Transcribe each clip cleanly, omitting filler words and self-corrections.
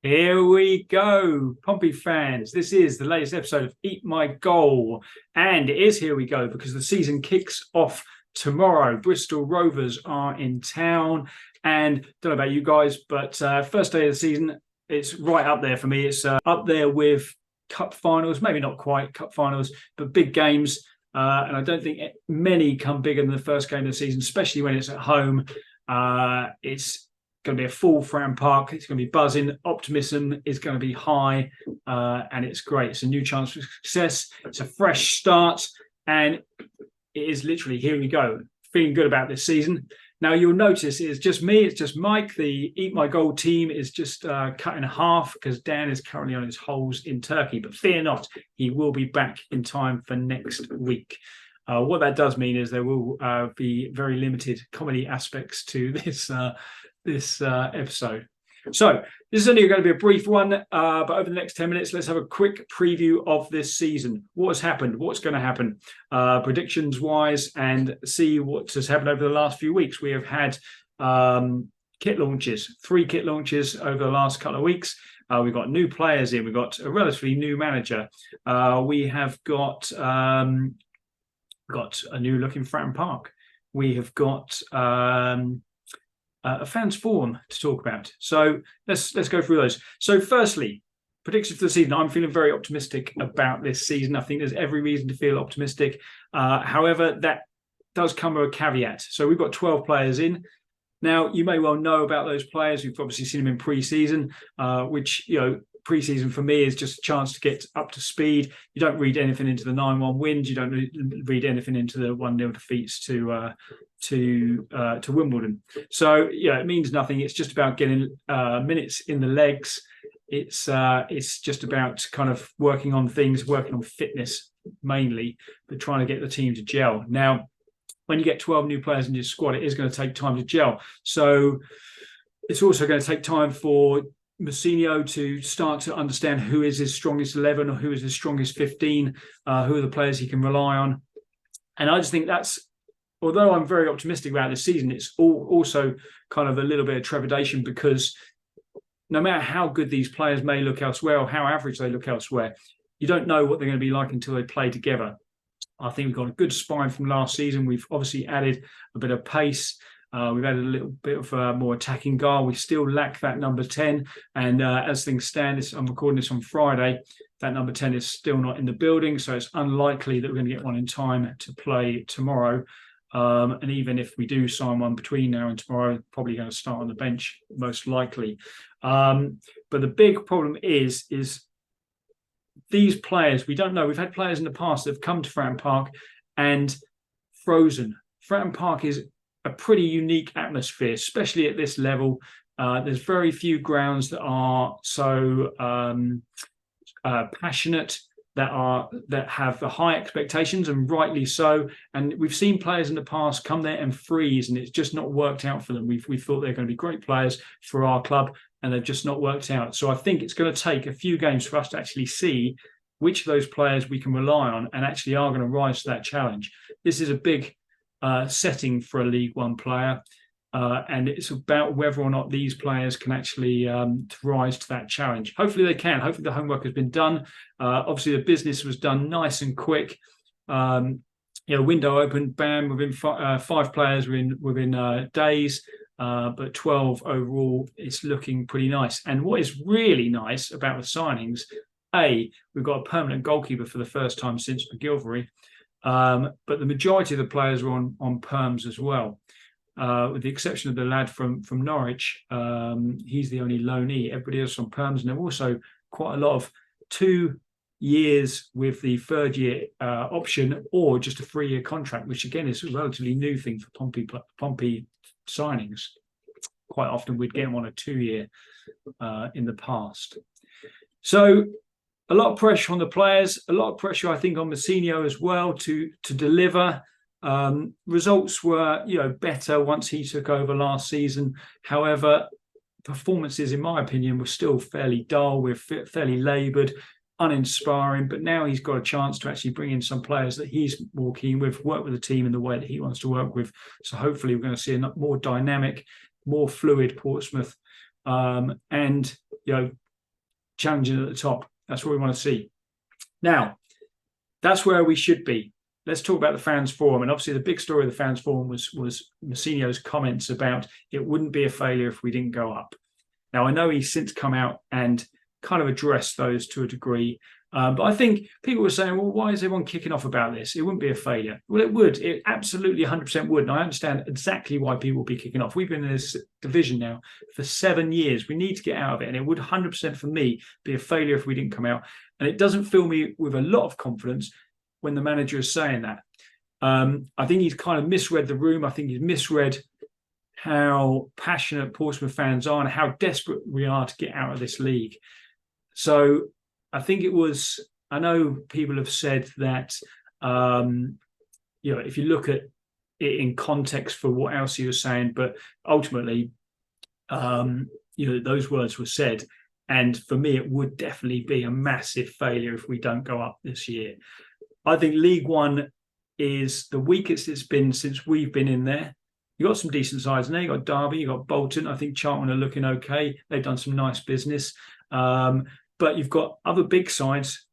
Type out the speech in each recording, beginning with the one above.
Here we go, Pompey fans. This is the latest episode of Eat My Goal. And it is here we go because the season kicks off tomorrow. Bristol Rovers are in town. And don't know about you guys, but first day of the season, it's right up there for me. It's up there with cup finals, maybe not quite cup finals, but big games. And I don't think many come bigger than the first game of the season, especially when it's at home. It's going to be a full Fratton Park. It's going to be buzzing. Optimism is going to be high, and it's great. It's a new chance for success. It's a fresh start, and it is literally here we go. Feeling good about this season. Now you'll notice it's just me. It's just Mike. The Eat My Goal team is just cut in half because Dan is currently on his holes in Turkey. But fear not, he will be back in time for next week. What that does mean is there will be very limited comedy aspects to this episode. So this is only going to be a brief one, but over the next 10 minutes, let's have a quick preview of this season. What has happened? What's going to happen? Predictions wise, and see what has happened over the last few weeks. We have had kit launches, 3 kit launches over the last couple of weeks. We've got new players in. We've got a relatively new manager. We have got a new look in Fratton Park. We have got a fans forum to talk about. So let's go through those. So firstly, predictions for the season. I'm feeling very optimistic about this season. I think there's every reason to feel optimistic. However, that does come with a caveat. So we've got 12 players in. Now, you may well know about those players. We've obviously seen them in pre-season, which, pre-season for me is just a chance to get up to speed. You don't read anything into the 9-1 wins. You don't read anything into the 1-0 defeats to Wimbledon. So it means nothing. It's just about getting minutes in the legs. It's just about kind of working on things, working on fitness mainly, but trying to get the team to gel. Now, when you get 12 new players in your squad, it is going to take time to gel. So it's also going to take time for Mousinho to start to understand who is his strongest 11 or who is his strongest 15, who are the players he can rely on. And I just think that's, although I'm very optimistic about this season, it's also kind of a little bit of trepidation because no matter how good these players may look elsewhere or how average they look elsewhere, you don't know what they're going to be like until they play together. I think we've got a good spine from last season. We've obviously added a bit of pace. We've added a little bit of more attacking guile. We still lack that number 10. And as things stand, I'm recording this on Friday, that number 10 is still not in the building. So it's unlikely that we're going to get one in time to play tomorrow. And even if we do sign one between now and tomorrow, probably going to start on the bench, most likely. But the big problem is these players, we don't know. We've had players in the past that have come to Fratton Park and frozen. Fratton Park is a pretty unique atmosphere, especially at this level. There's very few grounds that are so passionate, that have the high expectations, and rightly so. And we've seen players in the past come there and freeze, and it's just not worked out for them. We thought they're going to be great players for our club, and they've just not worked out. So I think it's going to take a few games for us to actually see which of those players we can rely on and actually are going to rise to that challenge. This is a big setting for a League One player, and it's about whether or not these players can actually rise to that challenge. Hopefully they can. Hopefully the homework has been done. Obviously the business was done nice and quick. Window opened, bam, within 5 players within days, but 12 overall. It's looking pretty nice. And what is really nice about the signings, we've got a permanent goalkeeper for the first time since McGilvery. But the majority of the players are on perms as well, with the exception of the lad from Norwich. He's the only loanee. Everybody else on perms, and there are also quite a lot of 2 years with the 3rd year option, or just a 3-year contract, which again is a relatively new thing for Pompey signings. Quite often we'd get them on a 2-year in the past. So a lot of pressure on the players, a lot of pressure, I think, on Mousinho as well to deliver. Results were, better once he took over last season. However, performances, in my opinion, were still fairly dull. We're fairly laboured, uninspiring. But now he's got a chance to actually bring in some players that he's more keen with, work with the team in the way that he wants to work with. So hopefully we're going to see a more dynamic, more fluid Portsmouth. And challenging at the top. That's what we want to see. Now, that's where we should be. Let's talk about the fans forum. And obviously the big story of the fans forum was Mourinho's comments about it wouldn't be a failure if we didn't go up. Now, I know he's since come out and kind of addressed those to a degree. But I think people were saying, well, why is everyone kicking off about this? It wouldn't be a failure. Well, it would. It absolutely 100% would. And I understand exactly why people will be kicking off. We've been in this division now for 7 years. We need to get out of it. And it would 100% for me be a failure if we didn't come out. And it doesn't fill me with a lot of confidence when the manager is saying that. I think he's kind of misread the room. I think he's misread how passionate Portsmouth fans are and how desperate we are to get out of this league. So I think it was, I know people have said that, if you look at it in context for what else he was saying, but ultimately, those words were said. And for me, it would definitely be a massive failure if we don't go up this year. I think League One is the weakest it's been since we've been in there. You've got some decent sides in there. You've got Derby, you've got Bolton. I think Charlton are looking okay. They've done some nice business. But you've got other big sides,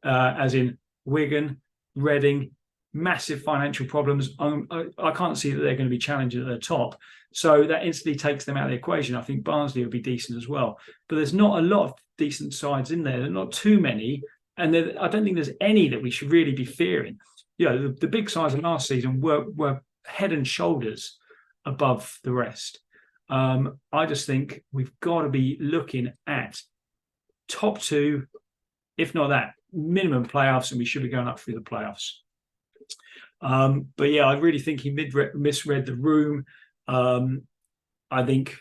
as in Wigan, Reading, massive financial problems. I can't see that they're going to be challenging at the top. So that instantly takes them out of the equation. I think Barnsley will be decent as well. But there's not a lot of decent sides in there. There are not too many. And I don't think there's any that we should really be fearing. The big sides in last season were head and shoulders above the rest. I just think we've got to be looking at top two, if not that, minimum playoffs, and we should be going up through the playoffs. But yeah, I really think he misread the room. I think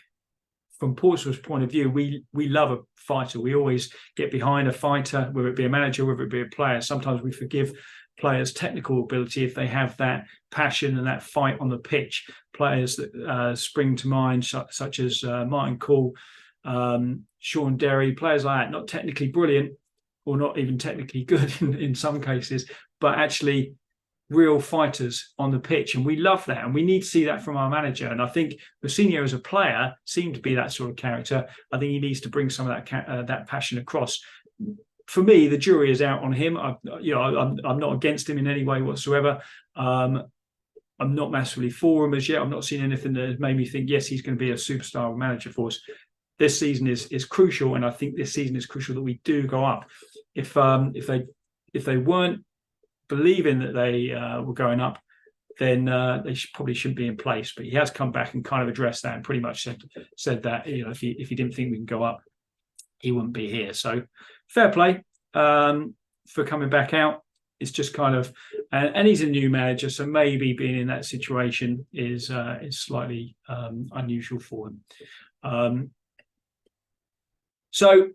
from Portsmouth's point of view, we love a fighter. We always get behind a fighter, whether it be a manager, whether it be a player. Sometimes we forgive players' technical ability if they have that passion and that fight on the pitch. Players that spring to mind, such as Martin Cool, Sean Derry, players like that, not technically brilliant or not even technically good in some cases, but actually real fighters on the pitch. And we love that. And we need to see that from our manager. And I think Mourinho as a player seemed to be that sort of character. I think he needs to bring some of that passion across. For me, the jury is out on him. I'm not against him in any way whatsoever. I'm not massively for him as yet. I'm not seeing anything that has made me think, yes, he's going to be a superstar manager for us. This season is crucial, and I think this season is crucial that we do go up. If they weren't believing that they were going up, then they probably shouldn't be in place. But he has come back and kind of addressed that and pretty much said that if he didn't think we can go up, he wouldn't be here. So fair play for coming back out. It's just kind of, and he's a new manager, so maybe being in that situation is slightly unusual for him. So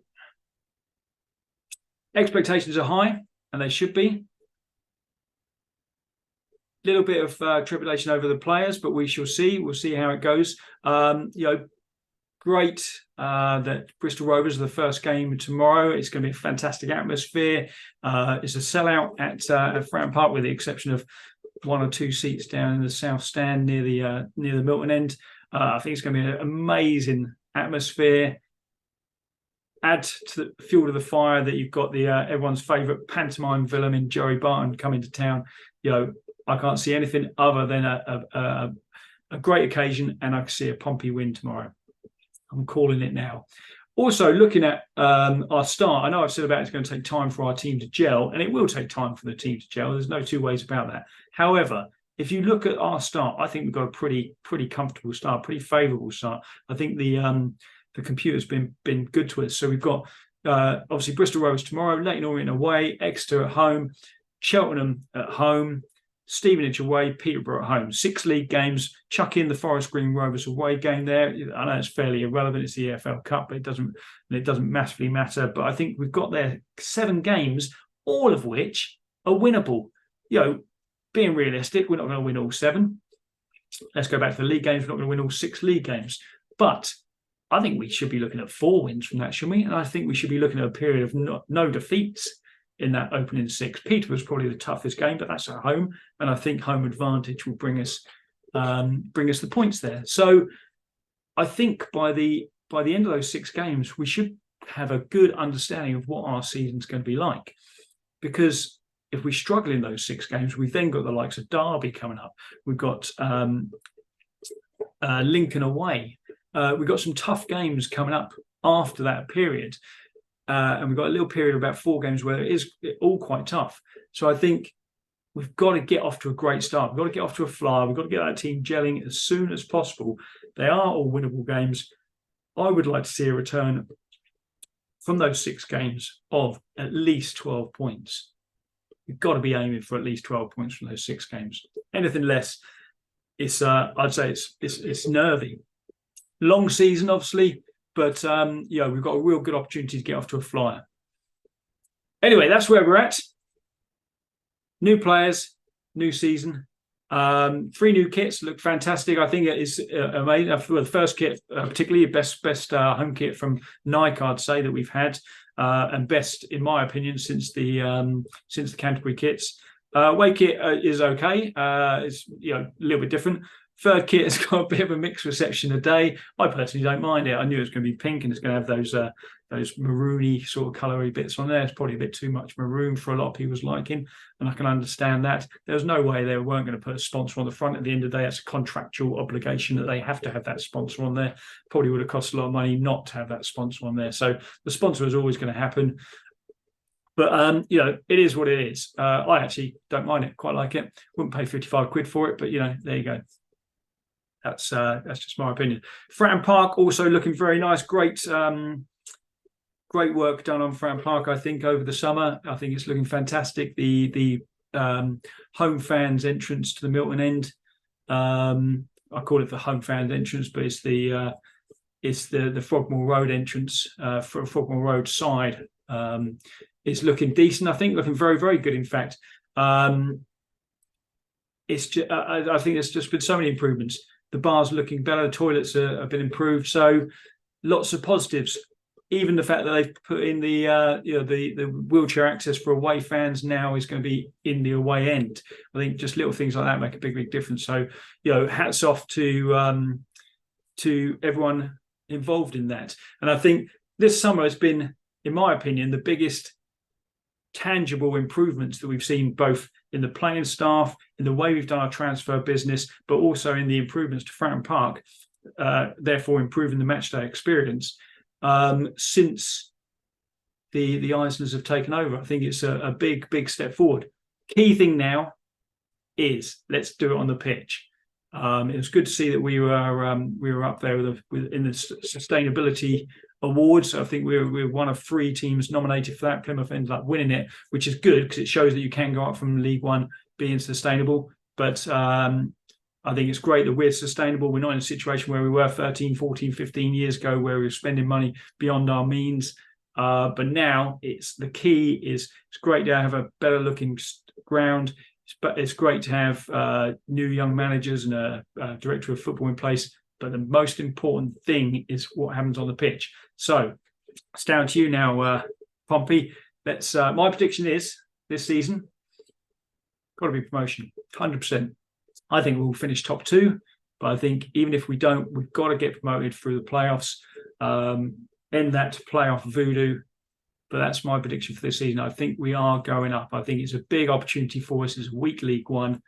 expectations are high, and they should be. Little bit of tribulation over the players, but we shall see. We'll see how it goes. Great that Bristol Rovers are the first game tomorrow. It's going to be a fantastic atmosphere. It's a sellout at Fratton Park, with the exception of one or two seats down in the south stand near the Milton end. I think it's going to be an amazing atmosphere. Add to the fuel to the fire that you've got the everyone's favourite pantomime villain in Joey Barton coming to town. I can't see anything other than a great occasion, and I can see a Pompey win tomorrow. I'm calling it now. Also, looking at our start, I know I've said about it's going to take time for our team to gel, and it will take time for the team to gel. There's no two ways about that. However, if you look at our start, I think we've got a pretty comfortable start, pretty favourable start. I think the computer's been good to us. So we've got obviously Bristol Rovers tomorrow, Leyton Orient away, Exeter at home, Cheltenham at home, Stevenage away, Peterborough at home. 6 league games. Chuck in the Forest Green Rovers away game there. I know it's fairly irrelevant. It's the EFL Cup, but it doesn't massively matter. But I think we've got there 7 games, all of which are winnable. Being realistic, we're not going to win all 7. Let's go back to the league games. We're not going to win all 6 league games. But I think we should be looking at 4 wins from that, shouldn't we? And I think we should be looking at a period of no defeats in that opening 6. Peterborough's probably the toughest game, but that's at home, and I think home advantage will bring us the points there. So I think by the end of those 6 games, we should have a good understanding of what our season's going to be like. Because if we struggle in those 6 games, we've then got the likes of Derby coming up. We've got Lincoln away. We've got some tough games coming up after that period. And we've got a little period of about 4 games where it is all quite tough. So I think we've got to get off to a great start. We've got to get off to a flyer. We've got to get that team gelling as soon as possible. They are all winnable games. I would like to see a return from those 6 games of at least 12 points. You've got to be aiming for at least 12 points from those 6 games. Anything less, it's I'd say it's nervy. Long season, obviously, but we've got a real good opportunity to get off to a flyer. Anyway, that's where we're at. New players, new season. 3 new kits look fantastic. I think it is amazing. For the first kit, particularly best home kit from Nike, I'd say, that we've had, and best in my opinion since the Canterbury kits. Away kit is okay. It's a little bit different. Third kit has got a bit of a mixed reception today. I personally don't mind it. I knew it was going to be pink and it's going to have those maroony sort of colory bits on there. It's probably a bit too much maroon for a lot of people's liking, and I can understand that. There was no way they weren't going to put a sponsor on the front. At the end of the day, it's a contractual obligation that they have to have that sponsor on there. Probably would have cost a lot of money not to have that sponsor on there. So the sponsor is always going to happen. But it is what it is. I actually don't mind it. Quite like it. Wouldn't pay 55 quid for it, but there you go. That's just my opinion. Fratton Park also looking very nice. Great work done on Fratton Park, I think, over the summer. I think it's looking fantastic. The home fans entrance to the Milton end. I call it the home fans entrance, but it's the Frogmore Road entrance for Frogmore Road side. It's looking decent. I think looking very, very good. In fact, it's just, I think there's just been so many improvements. The bar's looking better. The toilets have been improved. So lots of positives. Even the fact that they've put in the wheelchair access for away fans now is going to be in the away end. I think just little things like that make a big, big difference. So hats off to everyone involved in that. And I think this summer has been, in my opinion, the biggest tangible improvements that we've seen, both in the playing staff, in the way we've done our transfer business, but also in the improvements to Fratton Park, therefore improving the matchday experience since the Islers have taken over. I think it's a big, big step forward. Key thing now is let's do it on the pitch. It was good to see that we were up there in the sustainability awards. I think we were one of 3 teams nominated for that. Plymouth ended up winning it, which is good because it shows that you can go up from League One being sustainable. But I think it's great that we're sustainable. We're not in a situation where we were 13, 14, 15 years ago where we were spending money beyond our means. But now the key is it's great to have a better looking ground. But it's great to have new young managers and a director of football in place. But the most important thing is what happens on the pitch. So it's down to you now, Pompey. My prediction is this season got to be promotion, 100%. I think we'll finish top 2, but I think even if we don't, we've got to get promoted through the playoffs, end that playoff voodoo. But that's my prediction for this season. I think we are going up. I think it's a big opportunity for us. It's a weak League One.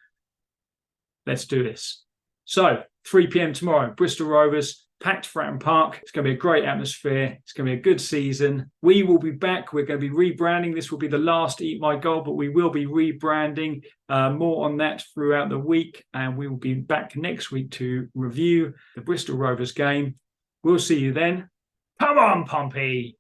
Let's do this. So 3 p.m. tomorrow, Bristol Rovers, packed Fratton Park. It's going to be a great atmosphere. It's going to be a good season. We will be back. We're going to be rebranding. This will be the last Eat My Goal, but we will be rebranding. More on that throughout the week. And we will be back next week to review the Bristol Rovers game. We'll see you then. Come on, Pompey.